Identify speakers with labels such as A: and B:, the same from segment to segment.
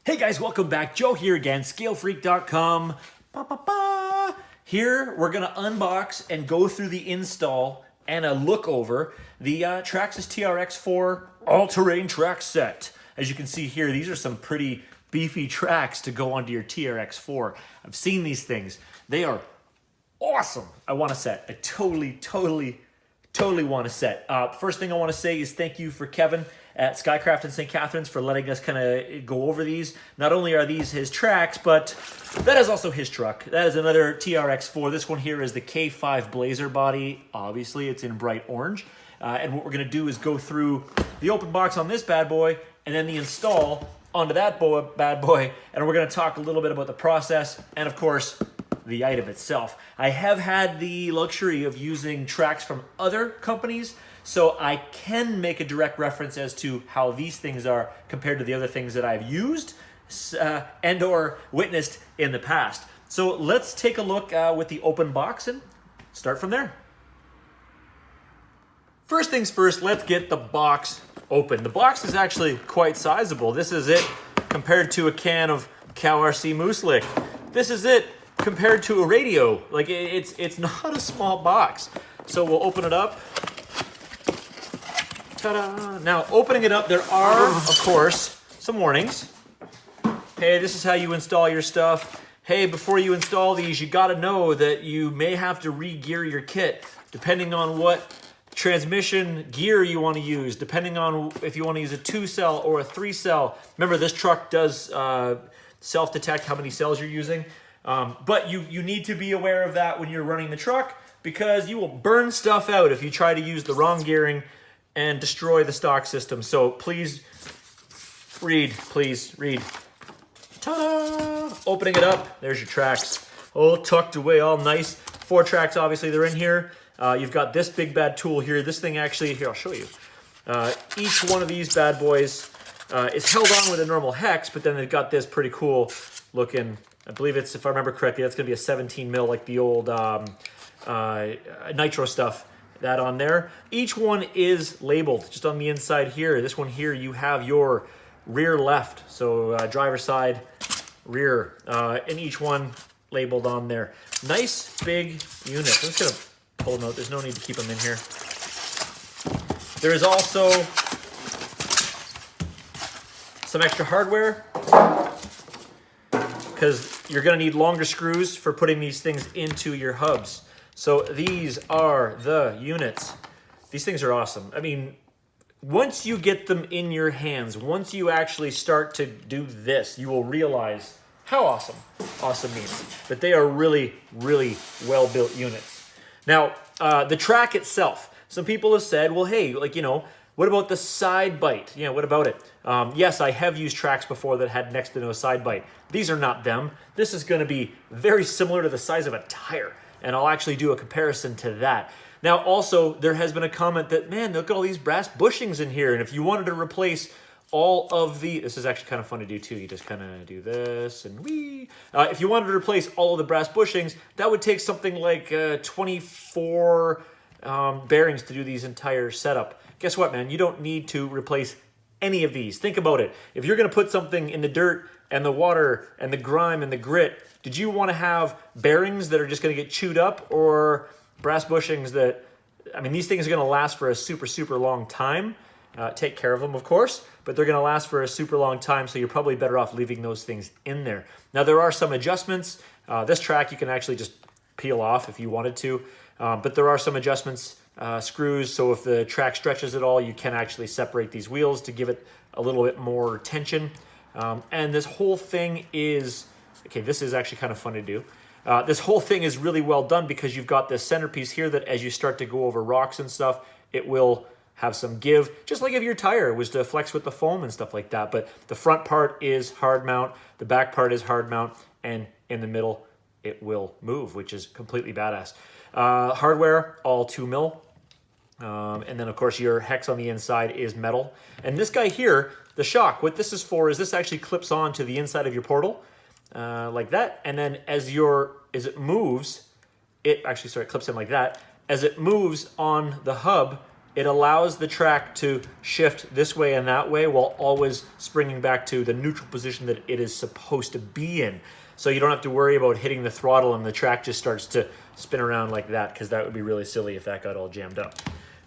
A: Hey guys, welcome back. Joe here again, scalefreak.com. Here we're gonna unbox and go through the install and a look over the Traxxas TRX-4 all-terrain track set. As you can see here, these are some pretty beefy tracks to go onto your TRX-4. I've seen these things. They are awesome. I want a set. I totally want a set. First thing I want to say is thank you for Kevin at Skycraft in St. Catharines for letting us kind of go over these. Not only are these his tracks, but that is also his truck. That is another TRX-4. This one here is the K5 Blazer body. Obviously, it's in bright orange. And what we're going to do is go through the open box on this bad boy and then the install onto that bad boy. And we're going to talk a little bit about the process and, of course, the item itself. I have had the luxury of using tracks from other companies, so I can make a direct reference as to how these things are compared to the other things that I've used and or witnessed in the past. So let's take a look with the open box and start from there. First things first, let's get the box open. The box is actually quite sizable. This is it compared to a can of Cow RC Moose Lick. This is it compared to a radio. Like, it's not a small box. So we'll open it up. Ta-da! Now, opening it up, there are, of course, some warnings. Hey, this is how you install your stuff. Hey, before you install these, you gotta know that you may have to re-gear your kit, depending on what transmission gear you want to use, depending on if you want to use a 2-cell or a 3-cell. Remember, this truck does self-detect how many cells you're using. But you need to be aware of that when you're running the truck, because you will burn stuff out if you try to use the wrong gearing and destroy the stock system. So please read. Ta-da! Opening it up, there's your tracks. All tucked away, all nice. 4 tracks, obviously, they're in here. You've got this big bad tool here. This thing actually, here, I'll show you. Each one of these bad boys is held on with a normal hex, but then they've got this pretty cool looking, I believe it's, if I remember correctly, that's gonna be a 17 mil, like the old nitro stuff, that on there. Each one is labeled just on the inside here. This one here, you have your rear left, so driver side, rear, and each one labeled on there. Nice big unit. I'm just gonna pull them out. There's no need to keep them in here. There is also some extra hardware, because you're going to need longer screws for putting these things into your hubs. So these are the units. These things are awesome. I mean, once you get them in your hands, once you actually start to do this, you will realize how awesome means. That they are really well-built units. Now, the track itself. Some people have said, well, hey, like, you know, what about the side bite? Yeah, what about it? Yes, I have used tracks before that had next to no side bite. These are not them. This is going to be very similar to the size of a tire, and I'll actually do a comparison to that. Now, also, there has been a comment that, man, look at all these brass bushings in here, and if you wanted to replace all of the, this is actually kind of fun to do too, you just kind of do this and whee. If you wanted to replace all of the brass bushings, that would take something like 24 bearings to do these entire setup. Guess what, man? You don't need to replace any of these. Think about it. If you're going to put something in the dirt and the water and the grime and the grit, did you want to have bearings that are just going to get chewed up, or brass bushings that, I mean, these things are going to last for a super long time. Take care of them, of course, but they're going to last for a super long time, so you're probably better off leaving those things in there. Now, there are some adjustments. This track you can actually just peel off if you wanted to, but there are some adjustments, screws, so if the track stretches at all, you can actually separate these wheels to give it a little bit more tension. And this whole thing is, okay, this is actually kind of fun to do. This whole thing is really well done because you've got this centerpiece here that as you start to go over rocks and stuff, it will have some give, just like if your tire was to flex with the foam and stuff like that. But the front part is hard mount, the back part is hard mount, and in the middle, it will move, which is completely badass. Hardware, all 2 mil. And then, of course, your hex on the inside is metal. And this guy here, the shock, what this is for is this actually clips on to the inside of your portal, like that. And then as it moves, it actually, sorry, it clips in like that. As it moves on the hub, it allows the track to shift this way and that way while always springing back to the neutral position that it is supposed to be in. So you don't have to worry about hitting the throttle and the track just starts to spin around like that, because that would be really silly if that got all jammed up.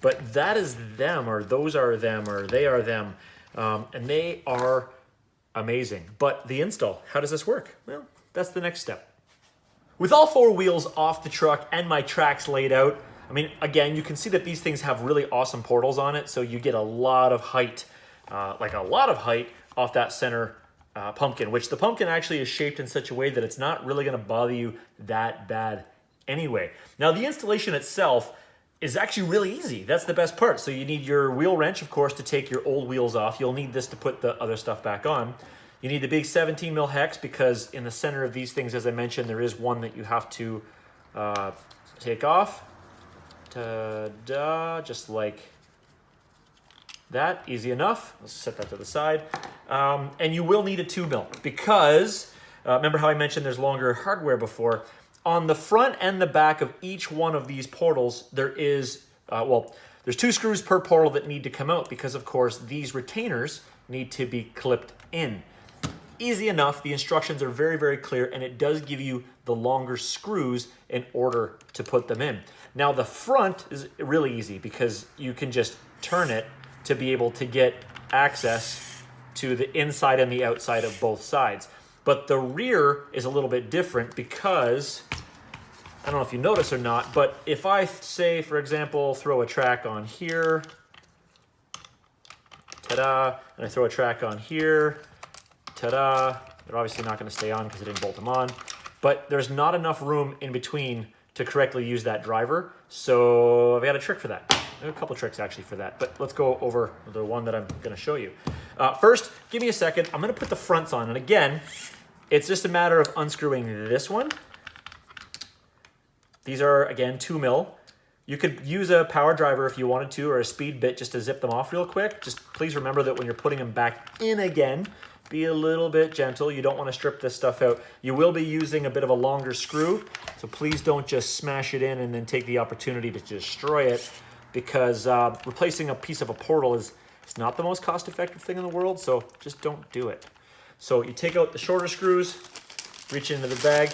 A: But that is them, or those are them, or they are them. And they are amazing. But the install, how does this work? Well, that's the next step. With all four wheels off the truck and my tracks laid out, I mean, again, you can see that these things have really awesome portals on it, so you get a lot of height, off that center pumpkin, which the pumpkin actually is shaped in such a way that it's not really going to bother you that bad anyway. Now, the installation itself is actually really easy. That's the best part. So you need your wheel wrench, of course, to take your old wheels off. You'll need this to put the other stuff back on. You need the big 17 mil hex, because in the center of these things, as I mentioned, there is one that you have to take off. Ta-da, just like that, easy enough. Let's set that to the side. And you will need a 2 mil, because remember how I mentioned there's longer hardware before? On the front and the back of each one of these portals, there is, there's 2 screws per portal that need to come out, because of course these retainers need to be clipped in. Easy enough. The instructions are very, very clear, and it does give you the longer screws in order to put them in. Now, the front is really easy, because you can just turn it to be able to get access to the inside and the outside of both sides. But the rear is a little bit different, because, I don't know if you notice or not, but if I say, for example, throw a track on here, ta-da, and I throw a track on here, ta-da, they're obviously not going to stay on because I didn't bolt them on, but there's not enough room in between to correctly use that driver, so I've got a trick for that. I have a couple tricks actually for that, but let's go over the one that I'm going to show you. First, give me a second. I'm going to put the fronts on, and again, it's just a matter of unscrewing this one. These are, again, 2 mil. You could use a power driver if you wanted to, or a speed bit just to zip them off real quick. Just please remember that when you're putting them back in again, be a little bit gentle. You don't want to strip this stuff out. You will be using a bit of a longer screw, so please don't just smash it in and then take the opportunity to destroy it, because replacing a piece of a portal is not the most cost-effective thing in the world, so just don't do it. So you take out the shorter screws, reach into the bag,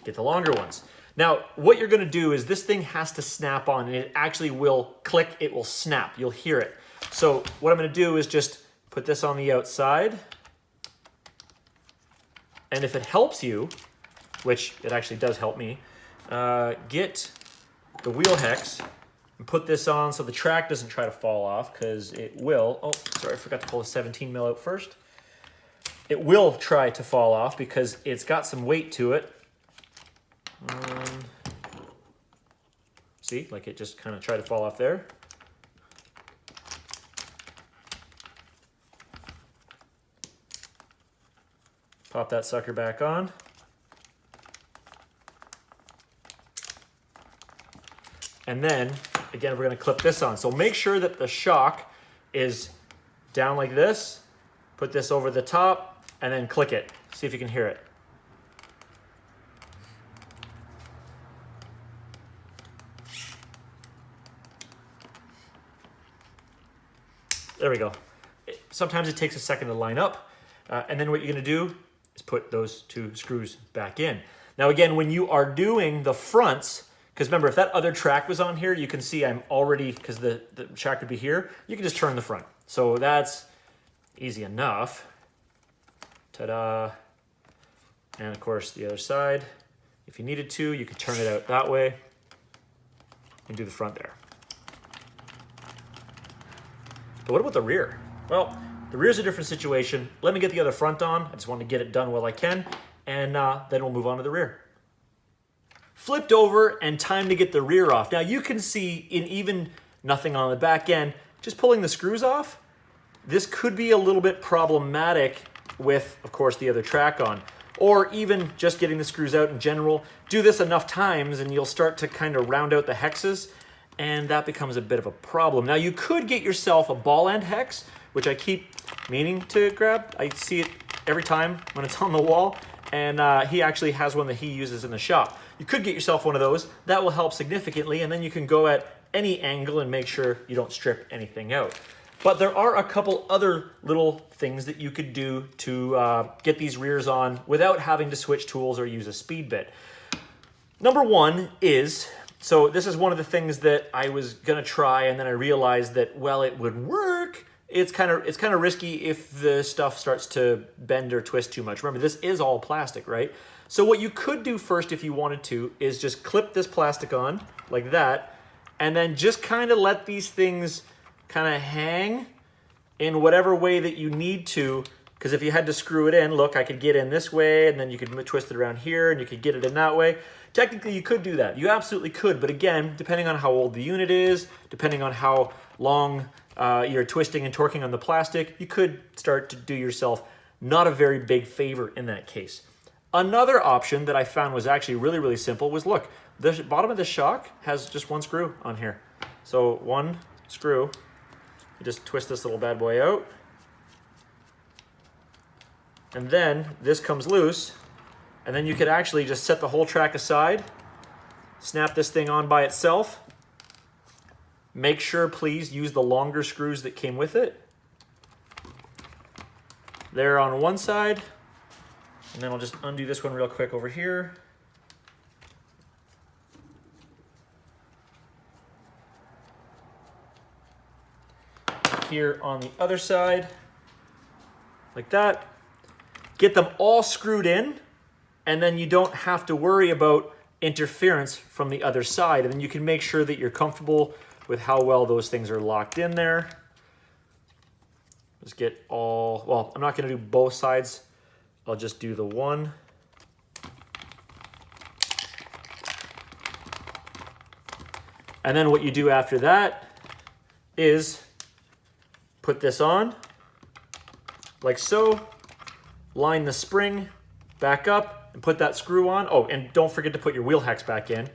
A: get the longer ones. Now, what you're going to do is this thing has to snap on, and it actually will click, it will snap, you'll hear it. So what I'm going to do is just put this on the outside, and if it helps you, which it actually does help me, get the wheel hex and put this on so the track doesn't try to fall off, because it will. Oh, sorry, I forgot to pull the 17 mil out first. It will try to fall off because it's got some weight to it. See, like it just kind of tried to fall off there. Pop that sucker back on. And then, again, we're going to clip this on. So make sure that the shock is down like this. Put this over the top, and then click it. See if you can hear it. There we go. Sometimes it takes a second to line up. And then what you're going to do is put those 2 screws back in. Now, again, when you are doing the fronts, because remember, if that other track was on here, you can see I'm already, because the track would be here, you can just turn the front. So that's easy enough. Ta-da. And of course, the other side. If you needed to, you could turn it out that way and do the front there. But what about the rear? Well, the rear's a different situation. Let me get the other front on. I just want to get it done while I can, and then we'll move on to the rear. Flipped over and time to get the rear off. Now you can see in even nothing on the back end, just pulling the screws off, this could be a little bit problematic with, of course, the other track on, or even just getting the screws out in general. Do this enough times and you'll start to kind of round out the hexes, and that becomes a bit of a problem. Now you could get yourself a ball end hex, which I keep meaning to grab. I see it every time when it's on the wall, and he actually has one that he uses in the shop. You could get yourself one of those. That will help significantly, and then you can go at any angle and make sure you don't strip anything out. But there are a couple other little things that you could do to get these rears on without having to switch tools or use a speed bit. Number one is, so this is one of the things that I was gonna try, and then I realized that, well, it would work. It's kind of risky if the stuff starts to bend or twist too much. Remember, this is all plastic, right? So what you could do first if you wanted to is just clip this plastic on like that, and then just kind of let these things kind of hang in whatever way that you need to, because if you had to screw it in, look, I could get in this way, and then you could twist it around here, and you could get it in that way. Technically, you could do that. You absolutely could, but again, depending on how old the unit is, depending on how long you're twisting and torquing on the plastic, you could start to do yourself not a very big favor in that case. Another option that I found was actually really, really simple was, look, the bottom of the shock has just one screw on here. So one screw, you just twist this little bad boy out, and then this comes loose, and then you could actually just set the whole track aside, snap this thing on by itself. Make sure, please, use the longer screws that came with it. There on one side, and then I'll just undo this one real quick over here. Here on the other side, like that. Get them all screwed in, and then you don't have to worry about interference from the other side, and then you can make sure that you're comfortable with how well those things are locked in there. Just get all, well, I'm not gonna do both sides. I'll just do the one. And then what you do after that is put this on, like so, line the spring back up and put that screw on. Oh, and don't forget to put your wheel hacks back in.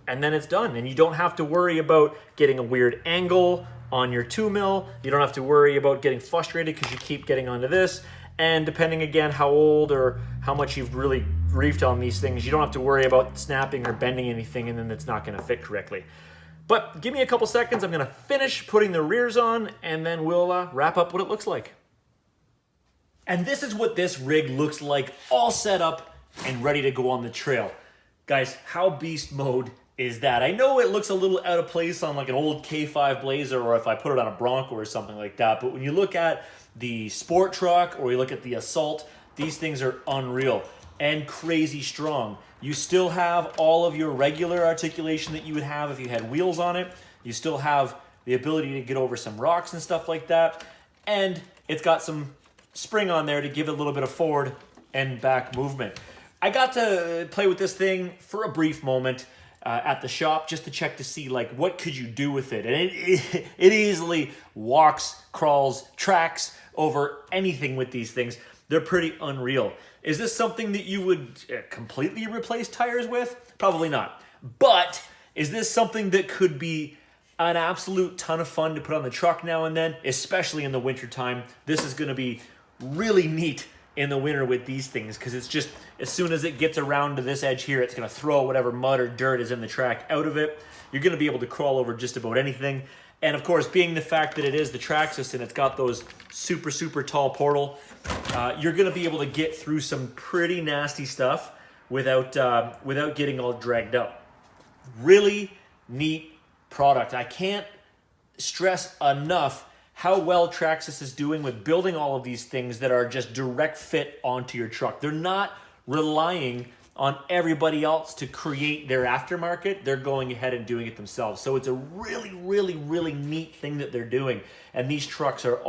A: And then it's done. And you don't have to worry about getting a weird angle on your 2mm. You don't have to worry about getting frustrated because you keep getting onto this. And depending again how old or how much you've really reefed on these things, you don't have to worry about snapping or bending anything and then it's not gonna fit correctly. But give me a couple seconds, I'm gonna finish putting the rears on and then we'll wrap up what it looks like. And this is what this rig looks like, all set up and ready to go on the trail. Guys, how beast mode is that? I know it looks a little out of place on like an old K5 Blazer or if I put it on a Bronco or something like that, but when you look at the sport truck or you look at the Assault, these things are unreal and crazy strong. You still have all of your regular articulation that you would have if you had wheels on it. You still have the ability to get over some rocks and stuff like that. And it's got some spring on there to give it a little bit of forward and back movement. I got to play with this thing for a brief moment at the shop just to check to see like what could you do with it. And it easily walks, crawls, tracks over anything with these things. They're pretty unreal. Is this something that you would completely replace tires with? Probably not. But is this something that could be an absolute ton of fun to put on the truck now and then, especially in the wintertime? This is gonna be really neat in the winter with these things because it's just, as soon as it gets around to this edge here, it's gonna throw whatever mud or dirt is in the track out of it. You're gonna be able to crawl over just about anything. And of course, being the fact that it is the Traxxas and it's got those super, super tall portal, you're gonna be able to get through some pretty nasty stuff without getting all dragged up. Really neat product. I can't stress enough how well Traxxas is doing with building all of these things that are just direct fit onto your truck. They're not relying on everybody else to create their aftermarket. They're going ahead and doing it themselves. So it's a really, really, really neat thing that they're doing. And these trucks are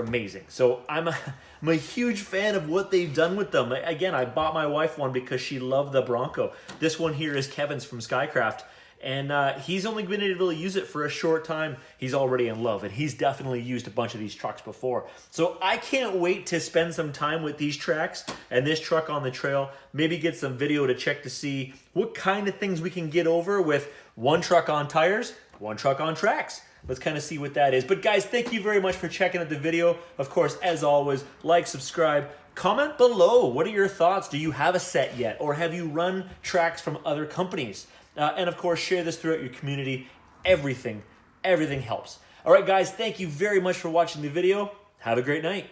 A: amazing. So I'm a huge fan of what they've done with them. Again, I bought my wife one because she loved the Bronco. This one here is Kevin's from Skycraft. And he's only been able to use it for a short time. He's already in love, and he's definitely used a bunch of these trucks before. So I can't wait to spend some time with these tracks and this truck on the trail, maybe get some video to check to see what kind of things we can get over with one truck on tires, one truck on tracks. Let's kind of see what that is. But guys, thank you very much for checking out the video. Of course, as always, like, subscribe, comment below. What are your thoughts? Do you have a set yet? Or have you run tracks from other companies? And of course, share this throughout your community. Everything helps. All right, guys, thank you very much for watching the video. Have a great night.